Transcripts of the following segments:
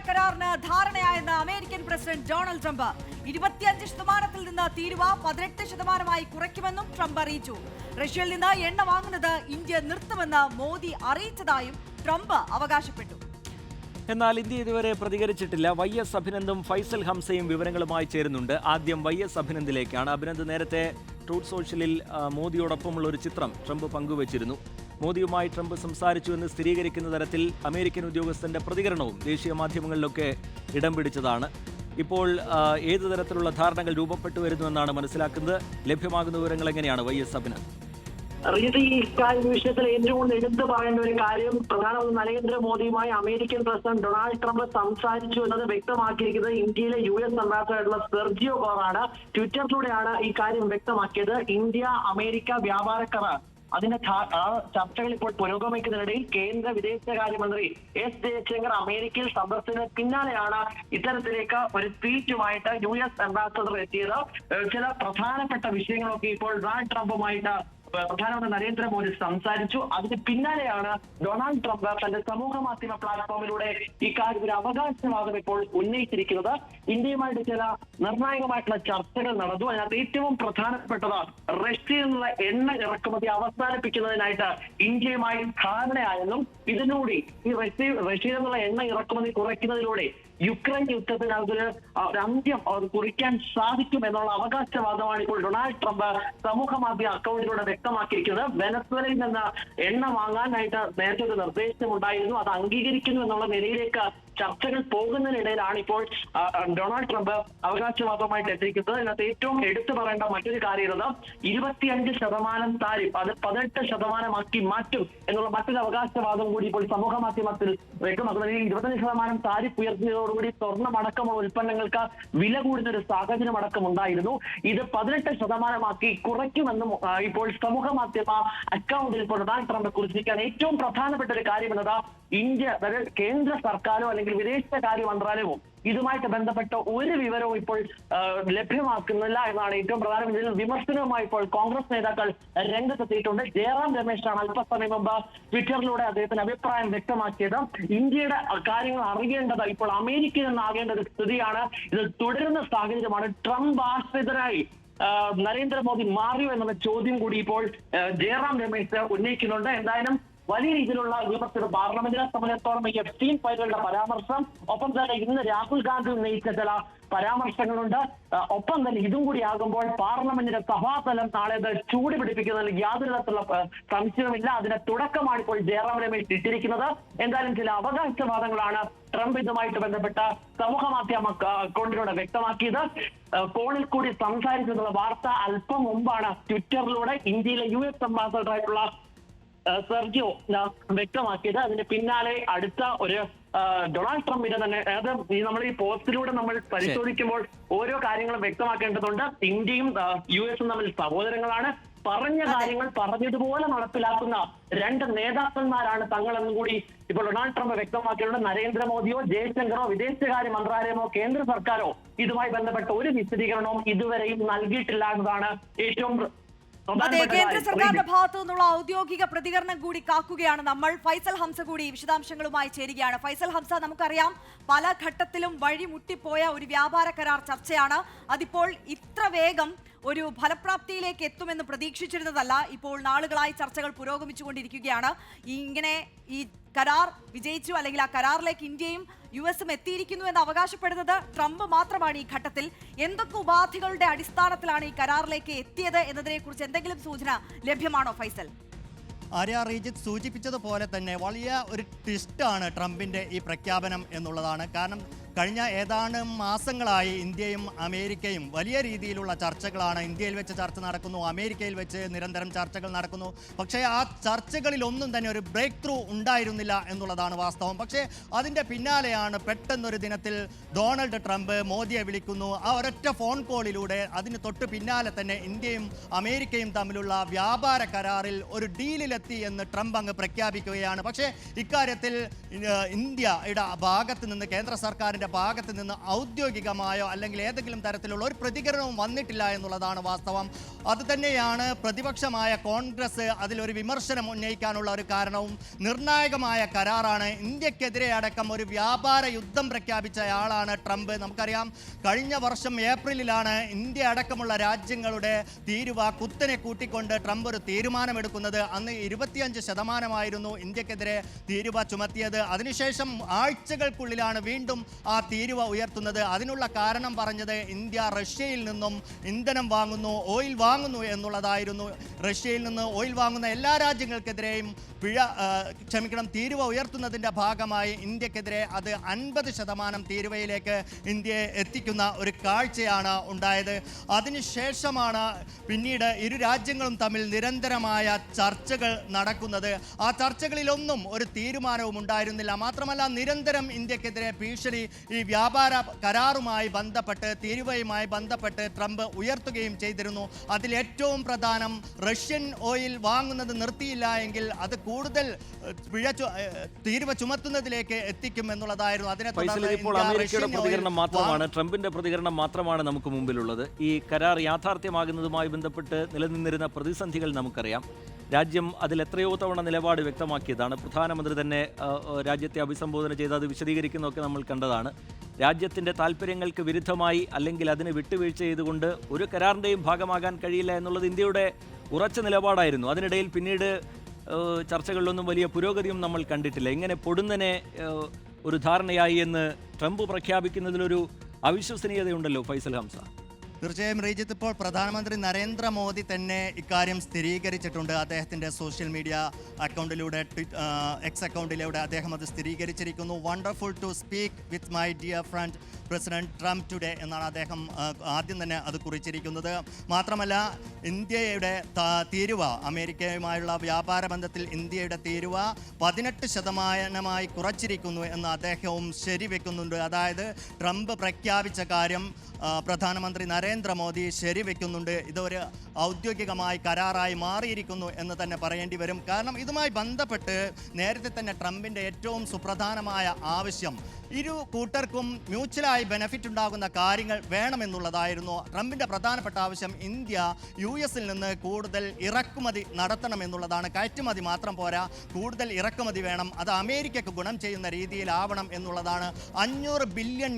കരാറിന് ധാരണയായെന്ന് American president Donald Trump. 25% നിന്ന് തീരുവ 18% കുറയ്ക്കുമെന്നും ട്രംപ് അറിയിച്ചു. റഷ്യയിൽ നിന്ന് എണ്ണ വാങ്ങുന്നത് ഇന്ത്യ നിർത്തുമെന്ന് മോദി അറിയിച്ചതായും ട്രംപ് അവകാശപ്പെട്ടു. എന്നാൽ ഇന്ത്യ ഇതുവരെ പ്രതികരിച്ചിട്ടില്ല. YS അഭിനന്ദും ഫൈസൽ ഹംസയും വിവരങ്ങളുമായി ചേരുന്നുണ്ട്. ആദ്യം YS അഭിനന്ദിലേക്കാണ്. അഭിനന്ദ്, നേരത്തെ ട്രൂത്ത് സോഷ്യലിൽ മോദിയോടൊപ്പമുള്ള ഒരു ചിത്രം ട്രംപ് പങ്കുവച്ചിരുന്നു. മോദിയുമായി ട്രംപ് സംസാരിച്ചു എന്ന് സ്ഥിരീകരിക്കുന്ന തരത്തിൽ അമേരിക്കൻ ഉദ്യോഗസ്ഥന്റെ പ്രതികരണവും ദേശീയ മാധ്യമങ്ങളിലൊക്കെ ഇടം പിടിച്ചതാണ്. ഇപ്പോൾ ഏതു തരത്തിലുള്ള ധാരണകൾ രൂപപ്പെട്ടു വരുന്നുവെന്നാണ് മനസ്സിലാക്കുന്നത്. ലഭ്യമാകുന്ന വിവരങ്ങൾ എങ്ങനെയാണ് YS അഭിനന്ദ്? ഈ വിഷയത്തിൽ ഏറ്റവും കൂടുതൽ എടുത്തു പറയേണ്ട ഒരു കാര്യം, പ്രധാനമന്ത്രി നരേന്ദ്രമോദിയുമായി അമേരിക്കൻ പ്രസിഡന്റ് ഡൊണാൾഡ് ട്രംപ് സംസാരിച്ചു എന്നത് വ്യക്തമാക്കിയിരിക്കുന്നത് ഇന്ത്യയിലെ US അംബാസഡറായിട്ടുള്ള സെർജിയോ കോറാണ്. ട്വിറ്ററിലൂടെയാണ് ഈ കാര്യം വ്യക്തമാക്കിയത്. ഇന്ത്യ അമേരിക്ക വ്യാപാര കരാർ അതിന്റെ ചർച്ചകൾ ഇപ്പോൾ പുരോഗമിക്കുന്നതിനിടയിൽ കേന്ദ്ര വിദേശകാര്യമന്ത്രി S ജയശങ്കർ അമേരിക്കയിൽ സന്ദർശനത്തിന് പിന്നാലെയാണ് ഇത്തരത്തിലേക്ക് ഒരു ട്വീറ്റുമായിട്ട് US അംബാസഡർ എത്തിയത്. ചില പ്രധാനപ്പെട്ട വിഷയങ്ങളൊക്കെ ഇപ്പോൾ ഡൊണാൾഡ് ട്രംപുമായിട്ട് പ്രധാനമന്ത്രി നരേന്ദ്രമോദി സംസാരിച്ചു. അതിന് പിന്നാലെയാണ് ഡൊണാൾഡ് ട്രംപ് തന്റെ സമൂഹ മാധ്യമ പ്ലാറ്റ്ഫോമിലൂടെ ഇക്കാര്യം ഒരു അവകാശവാദം ഇപ്പോൾ ഉന്നയിച്ചിരിക്കുന്നത്. ഇന്ത്യയുമായിട്ട് ചില നിർണായകമായിട്ടുള്ള ചർച്ചകൾ നടന്നു. അതിനകത്ത് ഏറ്റവും പ്രധാനപ്പെട്ടത് റഷ്യയിൽ നിന്നുള്ള എണ്ണ ഇറക്കുമതി അവസാനിപ്പിക്കുന്നതിനായിട്ട് ഇന്ത്യയുമായി ധാരണയായെന്നും ഇതിലൂടെ ഈ റഷ്യയിൽ നിന്നുള്ള എണ്ണ ഇറക്കുമതി കുറയ്ക്കുന്നതിലൂടെ യുക്രൈൻ യുദ്ധത്തിന് അതൊരു അന്ത്യം കുറിക്കാൻ സാധിക്കും എന്നുള്ള അവകാശവാദമാണ് ഇപ്പോൾ ഡൊണാൾഡ് ട്രംപ് സമൂഹ മാധ്യമ അക്കൗണ്ടിലൂടെ വ്യക്തമാക്കിയിരിക്കുന്നത്. വെനസ്വേലയിൽ നിന്ന് എണ്ണ വാങ്ങാനായിട്ട് നേരത്തെ ഒരു നിർദ്ദേശമുണ്ടായിരുന്നു. അത് അംഗീകരിക്കുന്നു എന്നുള്ള നിലയിലേക്ക് ചർച്ചകൾ പോകുന്നതിനിടയിലാണ് ഇപ്പോൾ ഡൊണാൾഡ് ട്രംപ് അവകാശവാദവുമായിട്ട് എത്തിയിരിക്കുന്നത്. അതിനകത്ത് ഏറ്റവും എടുത്തു പറയേണ്ട മറ്റൊരു കാര്യം 25% താരിഫ് അത് 18% മാറ്റും എന്നുള്ള മറ്റൊരു അവകാശവാദം കൂടി ഇപ്പോൾ സമൂഹ മാധ്യമത്തിൽ വ്യക്തമാക്കുന്നത്. ഈ 25% താരിഫ് ഉയർത്തിയതോടുകൂടി സ്വർണ്ണമടക്കമുള്ള ഉൽപ്പന്നങ്ങൾക്ക് വില കൂടുന്ന ഒരു സാഹചര്യം അടക്കം ഉണ്ടായിരുന്നു. ഇത് 18% കുറയ്ക്കുമെന്നും ഇപ്പോൾ സമൂഹ മാധ്യമ അക്കൗണ്ടിൽ ഇപ്പോൾ ഡൊണാൾഡ് ട്രംപ് കുറിച്ചിരിക്കാൻ ഏറ്റവും പ്രധാനപ്പെട്ട ഒരു കാര്യം എന്നത് ഇന്ത്യ, അതായത് കേന്ദ്ര സർക്കാരോ അല്ലെങ്കിൽ വിദേശകാര്യ മന്ത്രാലയവും ഇതുമായിട്ട് ബന്ധപ്പെട്ട ഒരു വിവരവും ഇപ്പോൾ ലഭ്യമാക്കുന്നില്ല എന്നാണ് ഏറ്റവും പ്രധാനം. ഇതിൽ വിമർശനവുമായി ഇപ്പോൾ കോൺഗ്രസ് നേതാക്കൾ രംഗത്തെത്തിയിട്ടുണ്ട്. ജയറാം രമേശാണ് അല്പസമയം മുമ്പ് ട്വിറ്ററിലൂടെ അദ്ദേഹത്തിന്റെ അഭിപ്രായം വ്യക്തമാക്കിയത്. ഇന്ത്യയുടെ കാര്യങ്ങൾ അറിയേണ്ടത് ഇപ്പോൾ അമേരിക്കയിൽ നിന്നാകേണ്ട ഒരു സ്ഥിതിയാണ്. ഇത് തുടരുന്ന സാഹചര്യമാണ്. ട്രംപ് ആശ്രിതരായി നരേന്ദ്രമോദി മാറിയോ എന്നുള്ള ചോദ്യം കൂടി ഇപ്പോൾ ജയറാം രമേശ് ഉന്നയിക്കുന്നുണ്ട്. എന്തായാലും വലിയ രീതിയിലുള്ള വിമർശനം പാർലമെന്റിനെ സംബന്ധിച്ചിടത്തോളം ഈ എഫ്സ്റ്റീൻ ഫയലുകളുടെ പരാമർശം, ഒപ്പം തന്നെ ഇന്ന് രാഹുൽ ഗാന്ധി ഉന്നയിച്ച ചില പരാമർശങ്ങളുണ്ട്. ഒപ്പം തന്നെ ഇതും കൂടി ആകുമ്പോൾ പാർലമെന്റിന്റെ സഭാതലം നാളെ ചൂട് പിടിപ്പിക്കുന്നതിൽ യാതൊരു തരത്തിലുള്ള സംശയവുമില്ല. അതിന്റെ തുടക്കമാണ് ഇപ്പോൾ ജയറാം രമേശ് ഇട്ടിരിക്കുന്നത്. എന്തായാലും ചില അവകാശവാദങ്ങളാണ് ട്രംപ് ഇതുമായിട്ട് ബന്ധപ്പെട്ട സമൂഹ മാധ്യമ അക്കൗണ്ടിലൂടെ വ്യക്തമാക്കിയത്. ഫോണിൽ കൂടി സംസാരിച്ചെന്നുള്ള വാർത്ത അല്പം മുമ്പാണ് ട്വിറ്ററിലൂടെ ഇന്ത്യയിലെ US അംബാസഡറായിട്ടുള്ള സെർജിയോ വ്യക്തമാക്കിയത്. അതിന് പിന്നാലെ അടുത്ത ഒരു ഡൊണാൾഡ് ട്രംപിന്റെ തന്നെ, അതായത് നമ്മൾ ഈ പോസ്റ്റിലൂടെ നമ്മൾ പരിശോധിക്കുമ്പോൾ ഓരോ കാര്യങ്ങളും വ്യക്തമാക്കേണ്ടതുണ്ട്. ഇന്ത്യയും US തമ്മിൽ സഹോദരങ്ങളാണ്. പറഞ്ഞ കാര്യങ്ങൾ പറഞ്ഞതുപോലെ നടപ്പിലാക്കുന്ന രണ്ട് നേതാക്കന്മാരാണ് തങ്ങളെന്നും കൂടി ഇപ്പോൾ ഡൊണാൾഡ് ട്രംപ് വ്യക്തമാക്കിയിട്ടുണ്ട്. നരേന്ദ്രമോദിയോ ജയശങ്കറോ വിദേശകാര്യ മന്ത്രാലയമോ കേന്ദ്ര സർക്കാരോ ഇതുമായി ബന്ധപ്പെട്ട ഒരു വിശദീകരണവും ഇതുവരെയും നൽകിയിട്ടില്ല എന്നതാണ് ഏറ്റവും അതെ, കേന്ദ്ര സർക്കാരിന്റെ ഭാഗത്തു നിന്നുള്ള ഔദ്യോഗിക പ്രതികരണം കൂടി കാക്കുകയാണ് നമ്മൾ. ഫൈസൽ ഹംസ കൂടി വിശദാംശങ്ങളുമായി ചേരുകയാണ്. ഫൈസൽ ഹംസ, നമുക്കറിയാം പല ഘട്ടത്തിലും വഴിമുട്ടിപ്പോയ ഒരു വ്യാപാര കരാർ ചർച്ചയാണ്. അതിപ്പോൾ ഇത്ര വേഗം ഒരു ഫലപ്രാപ്തിയിലേക്ക് എത്തുമെന്ന് പ്രതീക്ഷിച്ചിരുന്നതല്ല. ഇപ്പോൾ നാളുകളായി ചർച്ചകൾ പുരോഗമിച്ചുകൊണ്ടിരിക്കുകയാണ്. ഇങ്ങനെ ഈ കരാർ വിജയിച്ചു, അല്ലെങ്കിൽ ആ കരാറിലേക്ക് ഇന്ത്യയും US എത്തിയിരിക്കുന്നു എന്ന് അവകാശപ്പെടുന്നത് ട്രംപ് മാത്രമാണ്. ഈ ഘട്ടത്തിൽ എന്തൊക്കെ ഉപാധികളുടെ അടിസ്ഥാനത്തിലാണ് ഈ കരാറിലേക്ക് എത്തിയത് എന്നതിനെ കുറിച്ച് എന്തെങ്കിലും സൂചന ലഭ്യമാണോ ഫൈസൽ? ആര്യ, റീജിത്ത് സൂചിപ്പിച്ചതുപോലെ തന്നെ വലിയ ഒരു ട്വിസ്റ്റാണ് ട്രംപിൻ്റെ ഈ പ്രഖ്യാപനം എന്നുള്ളതാണ്. കാരണം കഴിഞ്ഞ ഏതാനും മാസങ്ങളായി ഇന്ത്യയും അമേരിക്കയും വലിയ രീതിയിലുള്ള ചർച്ചകളാണ്. ഇന്ത്യയിൽ വെച്ച് ചർച്ച നടക്കുന്നു, അമേരിക്കയിൽ വെച്ച് നിരന്തരം ചർച്ചകൾ നടക്കുന്നു. പക്ഷേ ആ ചർച്ചകളിലൊന്നും തന്നെ ഒരു ബ്രേക്ക് ത്രൂ ഉണ്ടായിരുന്നില്ല എന്നുള്ളതാണ് വാസ്തവം. പക്ഷേ അതിൻ്റെ പിന്നാലെയാണ് പെട്ടെന്നൊരു ദിനത്തിൽ ഡൊണാൾഡ് ട്രംപ് മോദിയെ വിളിക്കുന്നു. ആ ഒരൊറ്റ ഫോൺ കോളിലൂടെ അതിന് തൊട്ട് പിന്നാലെ തന്നെ ഇന്ത്യയും അമേരിക്കയും തമ്മിലുള്ള വ്യാപാര കരാറിൽ ഒരു ഡീലിലെത്തി എന്ന് ട്രംപ് അങ്ങ് പ്രഖ്യാപിക്കുകയാണ്. പക്ഷേ ഇക്കാര്യത്തിൽ ഇന്ത്യയുടെ ഭാഗത്ത് നിന്ന് കേന്ദ്ര സർക്കാരിൻ്റെ ട്രംപിൻ്റെ ഭാഗത്ത് നിന്ന് ഔദ്യോഗികമായോ അല്ലെങ്കിൽ ഏതെങ്കിലും തരത്തിലുള്ള ഒരു പ്രതികരണവും വന്നിട്ടില്ല എന്നുള്ളതാണ് വാസ്തവം. അതുതന്നെയാണ് പ്രതിപക്ഷമായ കോൺഗ്രസ് അതിലൊരു വിമർശനം ഉന്നയിക്കാനുള്ള ഒരു കാരണവും. നിർണായകമായ കരാറാണ്, ഇന്ത്യക്കെതിരെ അടക്കം ഒരു വ്യാപാര യുദ്ധം പ്രഖ്യാപിച്ചയാളാണ് ട്രംപ്. നമുക്കറിയാം, കഴിഞ്ഞ വർഷം ഏപ്രിലിലാണ് ഇന്ത്യ അടക്കമുള്ള രാജ്യങ്ങളുടെ തീരുവ കുത്തനെ കൂട്ടിക്കൊണ്ട് ട്രംപ് ഒരു തീരുമാനമെടുക്കുന്നത്. അന്ന് 25% ഇന്ത്യക്കെതിരെ തീരുവ ചുമത്തിയത്. അതിനുശേഷം ആഴ്ചകൾക്കുള്ളിലാണ് വീണ്ടും ആ തീരുവ ഉയർത്തുന്നത്. അതിനുള്ള കാരണം പറഞ്ഞത് ഇന്ത്യ റഷ്യയിൽ നിന്നും ഇന്ധനം വാങ്ങുന്നു, ഓയിൽ വാങ്ങുന്നു എന്നുള്ളതായിരുന്നു. റഷ്യയിൽ നിന്ന് ഓയിൽ വാങ്ങുന്ന എല്ലാ രാജ്യങ്ങൾക്കെതിരെയും തീരുവ ഉയർത്തുന്നതിൻ്റെ ഭാഗമായി ഇന്ത്യക്കെതിരെ അത് 50% തീരുവയിലേക്ക് ഇന്ത്യയെ എത്തിക്കുന്ന ഒരു കാഴ്ചയാണ് ഉണ്ടായത്. അതിനുശേഷമാണ് പിന്നീട് ഇരു രാജ്യങ്ങളും തമ്മിൽ നിരന്തരമായ ചർച്ചകൾ നടക്കുന്നത്. ആ ചർച്ചകളിലൊന്നും ഒരു തീരുമാനവും ഉണ്ടായിരുന്നില്ല. മാത്രമല്ല, നിരന്തരം ഇന്ത്യക്കെതിരെ ഭീഷണി ഈ വ്യാപാര കരാറുമായി ബന്ധപ്പെട്ട്, തീരുവയുമായി ബന്ധപ്പെട്ട് ട്രംപ് ഉയർത്തുകയും ചെയ്തിരുന്നു. അതിലേറ്റവും പ്രധാനം, റഷ്യൻ ഓയിൽ വാങ്ങുന്നത് നിർത്തിയില്ല എങ്കിൽ അത് കൂടുതൽ തീരുവ ചുമത്തുന്നതിലേക്ക് എത്തിക്കും എന്നുള്ളതായിരുന്നു. അതിനെ ഫൈസൽ, ഇപ്പോൾ അമേരിക്കയുടെ പ്രതികരണം മാത്രമാണ്, ട്രംപിന്റെ പ്രതികരണം മാത്രമാണ് നമുക്ക് മുമ്പിലുള്ളത്. ഈ കരാർ യാഥാർത്ഥ്യമാകുന്നതുമായി ബന്ധപ്പെട്ട് നിലനിന്നിരുന്ന പ്രതിസന്ധികൾ നമുക്കറിയാം. രാജ്യം അതിൽ എത്രയോ തവണ നിലപാട് വ്യക്തമാക്കിയതാണ്. പ്രധാനമന്ത്രി തന്നെ രാജ്യത്തെ അഭിസംബോധന ചെയ്ത് അത് വിശദീകരിക്കുന്നതൊക്കെ നമ്മൾ കണ്ടതാണ്. രാജ്യത്തിൻ്റെ താല്പര്യങ്ങൾക്ക് വിരുദ്ധമായി അല്ലെങ്കിൽ അതിന് വിട്ടുവീഴ്ച ചെയ്തുകൊണ്ട് ഒരു കരാറിൻ്റെയും ഭാഗമാകാൻ കഴിയില്ല എന്നുള്ളത് ഇന്ത്യയുടെ ഉറച്ച നിലപാടായിരുന്നു. അതിനിടയിൽ പിന്നീട് ചർച്ചകളിലൊന്നും വലിയ പുരോഗതിയും നമ്മൾ കണ്ടിട്ടില്ല. ഇങ്ങനെ പൊടുന്നനെ ഒരു ധാരണയായി എന്ന് ട്രംപ് പ്രഖ്യാപിക്കുന്നതിലൊരു അവിശ്വസനീയതയുണ്ടല്ലോ ഫൈസൽ ഹംസ. തീർച്ചയായും റീജിത്ത്, ഇപ്പോൾ പ്രധാനമന്ത്രി നരേന്ദ്രമോദി തന്നെ ഇക്കാര്യം സ്ഥിരീകരിച്ചിട്ടുണ്ട്. അദ്ദേഹത്തിൻ്റെ സോഷ്യൽ മീഡിയ അക്കൗണ്ടിലൂടെ, എക്സ് അക്കൗണ്ടിലൂടെ അദ്ദേഹം അത് സ്ഥിരീകരിച്ചിരിക്കുന്നു. Wonderful to speak with my dear friend president Trump today എന്നാണ് അദ്ദേഹം ആദ്യം തന്നെ അത് കുറിച്ചിരിക്കുന്നത്. മാത്രമല്ല, ഇന്ത്യയുടെ തീരുവ, അമേരിക്കയുമായുള്ള വ്യാപാര ബന്ധത്തിൽ ഇന്ത്യയുടെ തീരുവ 18% കുറച്ചിരിക്കുന്നു എന്ന് അദ്ദേഹവും ശരിവെക്കുന്നുണ്ട്. അതായത് ട്രംപ് പ്രഖ്യാപിച്ച കാര്യം പ്രധാനമന്ത്രി നരേന്ദ്രമോദി ശരിവെക്കുന്നുണ്ട്. ഇതൊരു ഔദ്യോഗികമായി കരാറായി മാറിയിരിക്കുന്നു എന്ന് തന്നെ പറയേണ്ടി വരും. കാരണം ഇതുമായി ബന്ധപ്പെട്ട് നേരത്തെ തന്നെ ട്രംപിൻ്റെ ഏറ്റവും സുപ്രധാനമായ ആവശ്യം ഇരു കൂട്ടർക്കും മ്യൂച്വലായി ബെനഫിറ്റ് ഉണ്ടാകുന്ന കാര്യങ്ങൾ വേണമെന്നുള്ളതായിരുന്നു. ട്രംപിൻ്റെ പ്രധാനപ്പെട്ട ആവശ്യം ഇന്ത്യ US-ൽ നിന്ന് കൂടുതൽ ഇറക്കുമതി നടത്തണമെന്നുള്ളതാണ്. കയറ്റുമതി മാത്രം പോരാ, കൂടുതൽ ഇറക്കുമതി വേണം. അത് അമേരിക്കയ്ക്ക് ഗുണം ചെയ്യുന്ന രീതിയിലാവണം എന്നുള്ളതാണ്. $500 ബില്യൺ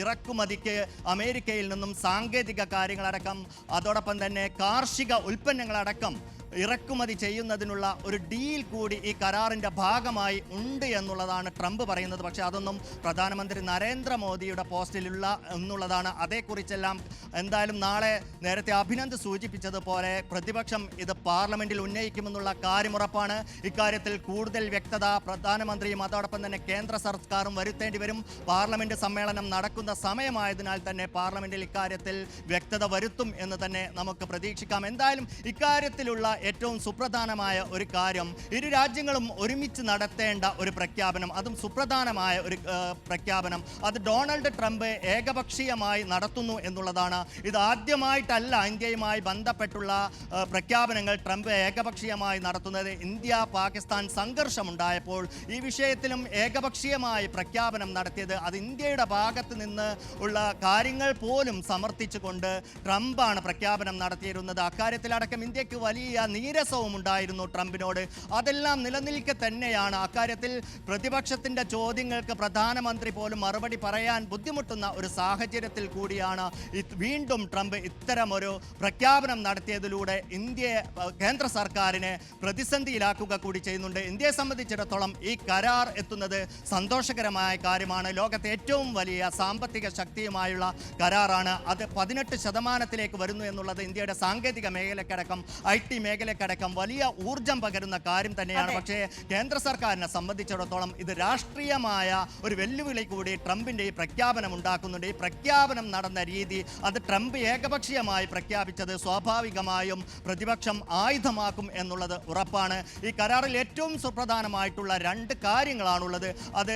ഇറക്കുമതിക്ക് അമേരിക്കയിൽ നിന്നും സാങ്കേതിക കാര്യങ്ങളടക്കം, അതോടൊപ്പം തന്നെ കാർഷിക ഉൽപ്പന്നങ്ങളടക്കം ഇറക്കുമതി ചെയ്യുന്നതിനുള്ള ഒരു ഡീൽ കൂടി ഈ കരാറിൻ്റെ ഭാഗമായി ഉണ്ട് എന്നുള്ളതാണ് ട്രംപ് പറയുന്നത്. പക്ഷേ അതൊന്നും പ്രധാനമന്ത്രി നരേന്ദ്രമോദിയുടെ പോസ്റ്റിലുള്ള എന്നുള്ളതാണ്. അതേക്കുറിച്ചെല്ലാം എന്തായാലും നാളെ നേരത്തെ അഭിനന്ദ് സൂചിപ്പിച്ചതുപോലെ പ്രതിപക്ഷം ഇത് പാർലമെൻറ്റിൽ ഉന്നയിക്കുമെന്നുള്ള കാര്യമുറപ്പാണ്. ഇക്കാര്യത്തിൽ കൂടുതൽ വ്യക്തത പ്രധാനമന്ത്രിയും അതോടൊപ്പം തന്നെ കേന്ദ്ര സർക്കാരും വരുത്തേണ്ടി വരും. പാർലമെൻറ്റ് സമ്മേളനം നടക്കുന്ന സമയമായതിനാൽ തന്നെ പാർലമെൻറ്റിൽ ഇക്കാര്യത്തിൽ വ്യക്തത വരുത്തും എന്ന് തന്നെ നമുക്ക് പ്രതീക്ഷിക്കാം. എന്തായാലും ഇക്കാര്യത്തിലുള്ള ഏറ്റവും സുപ്രധാനമായ ഒരു കാര്യം, ഇരു രാജ്യങ്ങളും ഒരുമിച്ച് നടത്തേണ്ട ഒരു പ്രഖ്യാപനം, അതും സുപ്രധാനമായ ഒരു പ്രഖ്യാപനം, അത് ഡൊണാൾഡ് ട്രംപ് ഏകപക്ഷീയമായി നടത്തുന്നു എന്നുള്ളതാണ്. ഇത് ആദ്യമായിട്ടല്ല ഇന്ത്യയുമായി ബന്ധപ്പെട്ടുള്ള പ്രഖ്യാപനങ്ങൾ ട്രംപ് ഏകപക്ഷീയമായി നടത്തുന്നത്. ഇന്ത്യ പാകിസ്ഥാൻ സംഘർഷമുണ്ടായപ്പോൾ ഈ വിഷയത്തിലും ഏകപക്ഷീയമായി പ്രഖ്യാപനം നടത്തിയത് അത് ഇന്ത്യയുടെ ഭാഗത്ത് നിന്ന് ഉള്ള കാര്യങ്ങൾ പോലും സമർത്ഥിച്ചുകൊണ്ട് ട്രംപാണ് പ്രഖ്യാപനം നടത്തിയിരുന്നത്. അക്കാര്യത്തിലടക്കം ഇന്ത്യക്ക് വലിയ നീരസവും ഉണ്ടായിരുന്നു ട്രംപിനോട്. അതെല്ലാം നിലനിൽക്കെ തന്നെയാണ് അക്കാര്യത്തിൽ പ്രതിപക്ഷത്തിൻ്റെ ചോദ്യങ്ങൾക്ക് പ്രധാനമന്ത്രി പോലും മറുപടി പറയാൻ ബുദ്ധിമുട്ടുന്ന ഒരു സാഹചര്യത്തിൽ കൂടിയാണ് വീണ്ടും ട്രംപ് ഇത്തരമൊരു പ്രഖ്യാപനം നടത്തിയതിലൂടെ ഇന്ത്യയെ, കേന്ദ്ര സർക്കാരിനെ പ്രതിസന്ധിയിലാക്കുക കൂടി ചെയ്യുന്നുണ്ട്. ഇന്ത്യയെ സംബന്ധിച്ചിടത്തോളം ഈ കരാർ എത്തുന്നത് സന്തോഷകരമായ കാര്യമാണ്. ലോകത്തെ ഏറ്റവും വലിയ സാമ്പത്തിക ശക്തിയുമായുള്ള കരാറാണ്. അത് 18% വരുന്നു എന്നുള്ളത് ഇന്ത്യയുടെ സാങ്കേതിക മേഖലക്കടക്കം, IT മേഖലക്കടക്കം വലിയ ഊർജം പകരുന്ന കാര്യം തന്നെയാണ്. പക്ഷേ കേന്ദ്ര സർക്കാരിനെ സംബന്ധിച്ചിടത്തോളം ഇത് രാഷ്ട്രീയമായ ഒരു വെല്ലുവിളി കൂടി ട്രംപിൻ്റെ ഈ പ്രഖ്യാപനം ഉണ്ടാക്കുന്നുണ്ട്. ഈ പ്രഖ്യാപനം നടന്ന രീതി, അത് ട്രംപ് ഏകപക്ഷീയമായി പ്രഖ്യാപിച്ചത് സ്വാഭാവികമായും പ്രതിപക്ഷം ആയുധമാക്കും എന്നുള്ളത് ഉറപ്പാണ്. ഈ കരാറിൽ ഏറ്റവും സുപ്രധാനമായിട്ടുള്ള 2 കാര്യങ്ങളാണുള്ളത്. അത്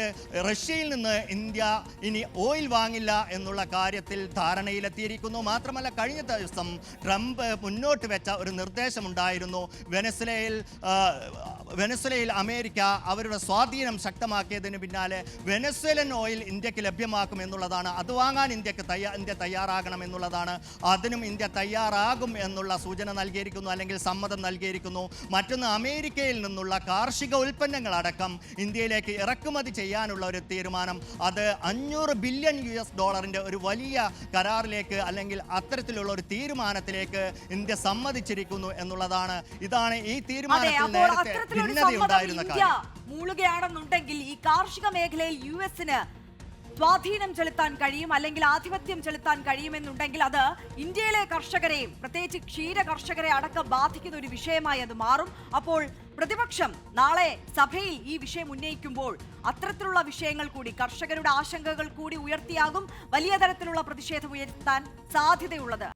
റഷ്യയിൽ നിന്ന് ഇന്ത്യ ഇനി ഓയിൽ വാങ്ങില്ല എന്നുള്ള കാര്യത്തിൽ ധാരണയിലെത്തിയിരിക്കുന്നു. മാത്രമല്ല, കഴിഞ്ഞ ദിവസം ട്രംപ് മുന്നോട്ട് വെച്ച ഒരു നിർദ്ദേശമുണ്ടായിരുന്നു. വെനസ്വേലയിൽ വെനസ്വേലയിൽ അമേരിക്ക അവരുടെ സ്വാധീനം ശക്തമാക്കിയതിന് പിന്നാലെ വെനസ്വേലൻ ഓയിൽ ഇന്ത്യക്ക് ലഭ്യമാക്കും എന്നുള്ളതാണ്. അത് വാങ്ങാൻ ഇന്ത്യ തയ്യാറാകണം എന്നുള്ളതാണ്. അതിനും ഇന്ത്യ തയ്യാറാകും എന്നുള്ള സൂചന നൽകിയിരിക്കുന്നു, അല്ലെങ്കിൽ സമ്മതം നൽകിയിരിക്കുന്നു. മറ്റൊന്ന്, അമേരിക്കയിൽ നിന്നുള്ള കാർഷിക ഉൽപ്പന്നങ്ങളടക്കം ഇന്ത്യയിലേക്ക് ഇറക്കുമതി ചെയ്യാനുള്ള ഒരു തീരുമാനം, അത് $500 ബില്യൺ ഒരു വലിയ കരാറിലേക്ക് അല്ലെങ്കിൽ അത്തരത്തിലുള്ള ഒരു തീരുമാനത്തിലേക്ക് ഇന്ത്യ സമ്മതിച്ചിരിക്കുന്നു എന്നുള്ളതാണ്. ഇതാണ് ഈ തീരുമാനത്തിൽ നേരത്തെ ഭിന്നതയുണ്ടായിരുന്ന കാര്യം. മൂളുകയാണെന്നുണ്ടെങ്കിൽ ഈ കാർഷിക മേഖലയിൽ US-ന് സ്വാധീനം ചെലുത്താൻ കഴിയും, അല്ലെങ്കിൽ ആധിപത്യം ചെലുത്താൻ കഴിയുമെന്നുണ്ടെങ്കിൽ അത് ഇന്ത്യയിലെ കർഷകരെയും പ്രത്യേകിച്ച് ക്ഷീര കർഷകരെ അടക്കം ബാധിക്കുന്ന ഒരു വിഷയമായി അത് മാറും. അപ്പോൾ പ്രതിപക്ഷം നാളെ സഭയിൽ ഈ വിഷയം ഉന്നയിക്കുമ്പോൾ അത്തരത്തിലുള്ള വിഷയങ്ങൾ കൂടി, കർഷകരുടെ ആശങ്കകൾ കൂടി ഉയർത്തിയാകും വലിയ തരത്തിലുള്ള പ്രതിഷേധം ഉയർത്താൻ സാധ്യതയുള്ളത്.